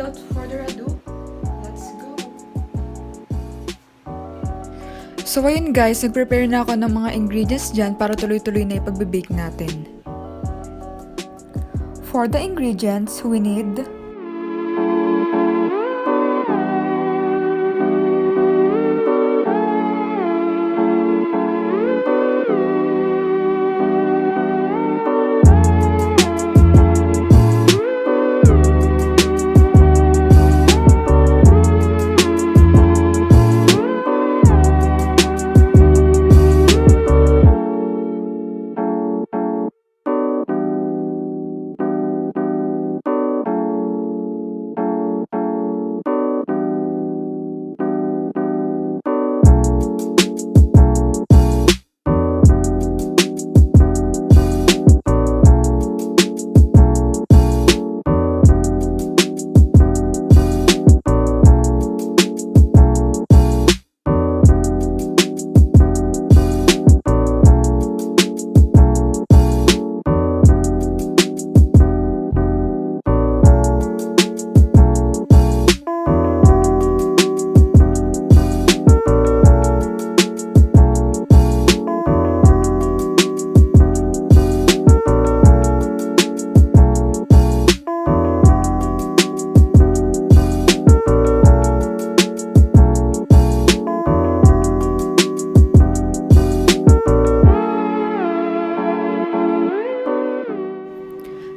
without further ado, let's go! So ayun guys, nag-prepare na ako ng mga ingredients dyan para tuloy-tuloy na ipag-bake natin. For the ingredients, we need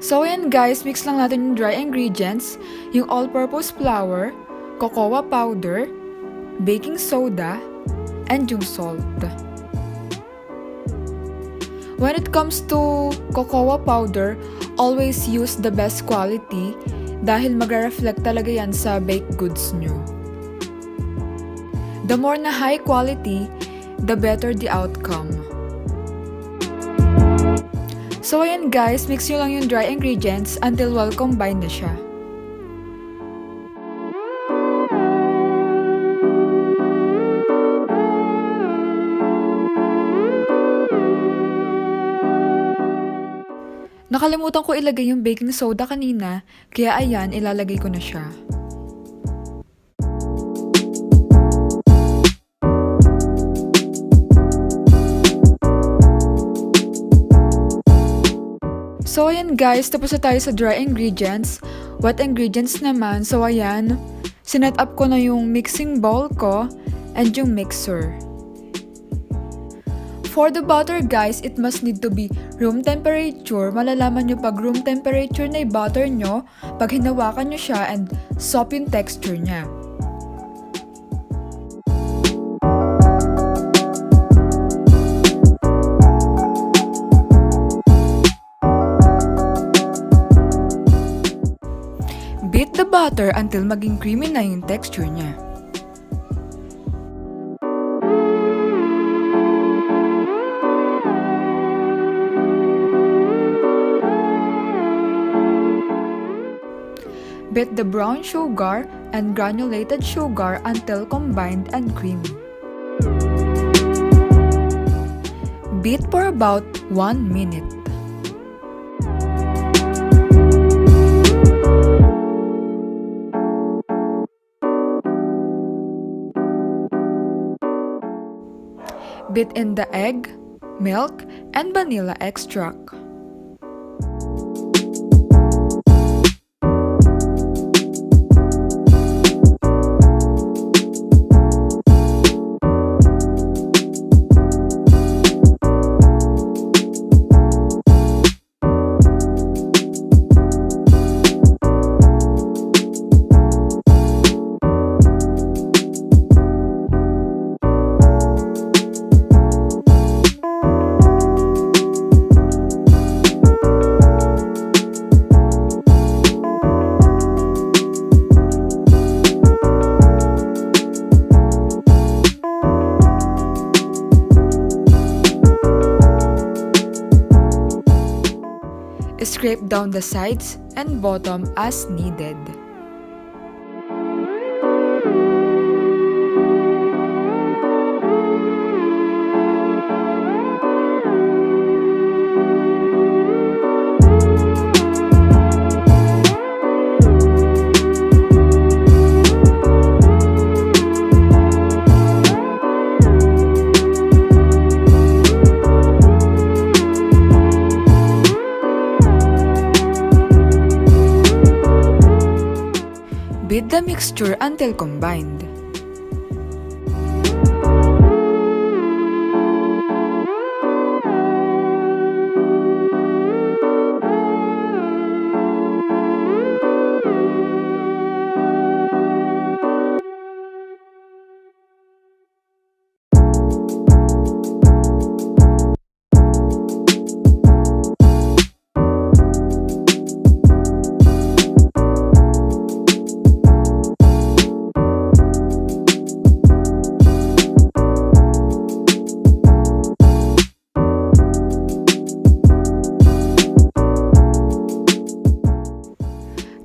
So ayan guys, mix lang natin yung dry ingredients, yung all-purpose flour, cocoa powder, baking soda, and yung salt. When it comes to cocoa powder, always use the best quality dahil mag-reflect talaga yan sa baked goods nyo. The more na high quality, the better the outcome. So ayan guys, mix nyo lang yung dry ingredients until well combined na siya. Nakalimutan ko ilagay yung baking soda kanina, kaya ayan, ilalagay ko na siya. So ayan guys, tapos na tayo sa dry ingredients. Wet ingredients naman, so ayan, sinet up ko na yung mixing bowl ko and yung mixer. For the butter guys, it must need to be room temperature. Malalaman nyo pag room temperature na yung butter nyo, pag hinawakan nyo siya and soft yung texture niya. Beat the butter until maging creamy na yung texture niya. Beat the brown sugar and granulated sugar until combined and creamy. Beat for about 1 minute. Beat in the egg, milk, and vanilla extract. Scrape down the sides and bottom as needed. the mixture until combined.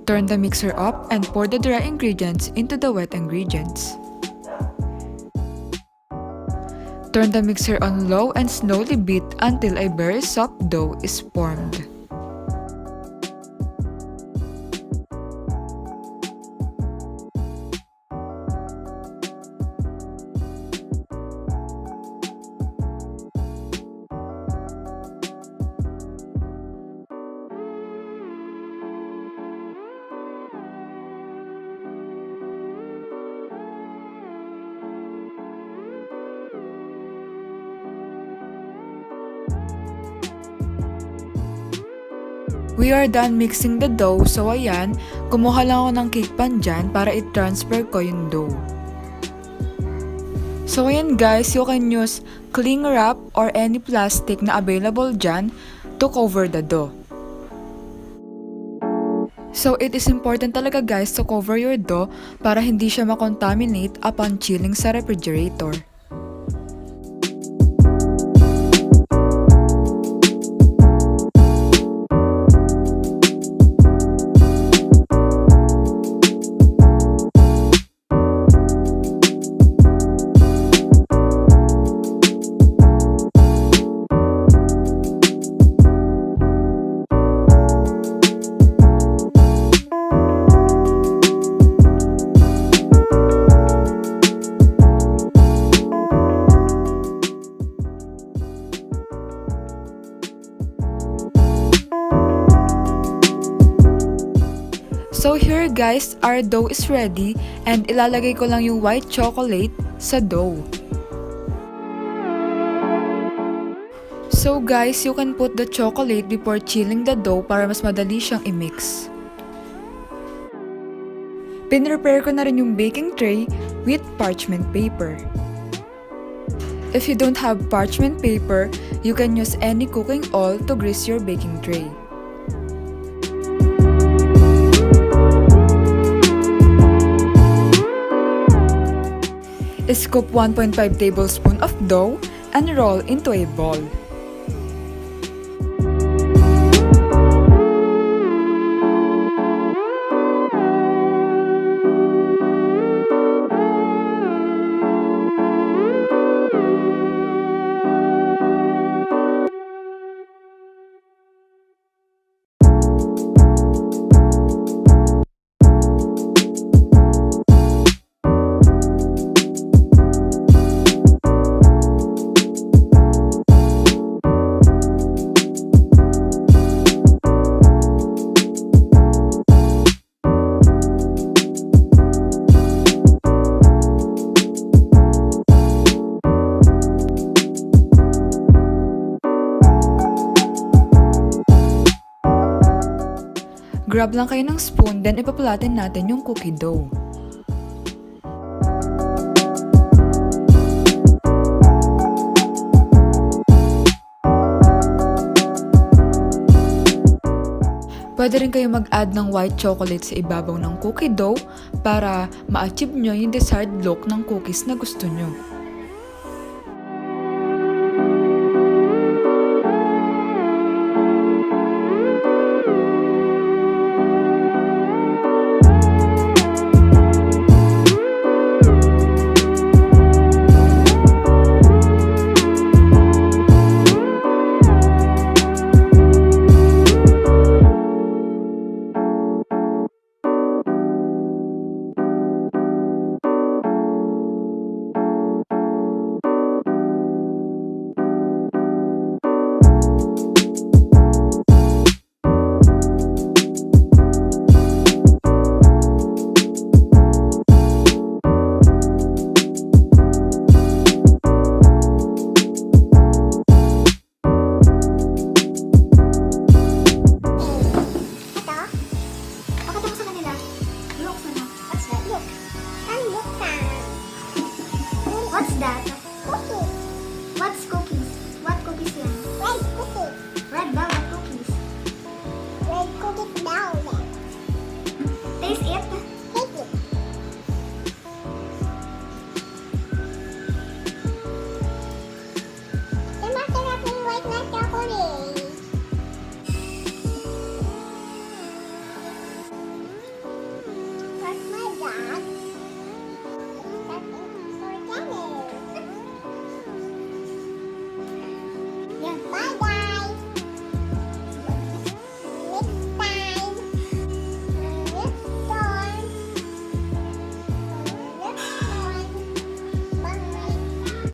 Turn the mixer up and pour the dry ingredients into the wet ingredients. Turn the mixer on low and slowly beat until a very soft dough is formed. We are done mixing the dough, so ayan, kumuha lang ako ng cake pan dyan para i-transfer ko yung dough. So ayan guys, you can use cling wrap or any plastic na available dyan to cover the dough. So it is important talaga guys to cover your dough para hindi siya makontaminate upon chilling sa refrigerator. So here guys, our dough is ready and ilalagay ko lang yung white chocolate sa dough. So guys, you can put the chocolate before chilling the dough para mas madali siyang i-mix. Pinrepare ko na rin yung baking tray with parchment paper. If you don't have parchment paper, you can use any cooking oil to grease your baking tray. Scoop 1.5 tablespoon of dough and roll into a ball. Grab lang kayo ng spoon, then ipapalatin natin yung cookie dough. Pwede rin kayo mag-add ng white chocolate sa ibabaw ng cookie dough para ma-achieve nyo yung desired look ng cookies na gusto nyo.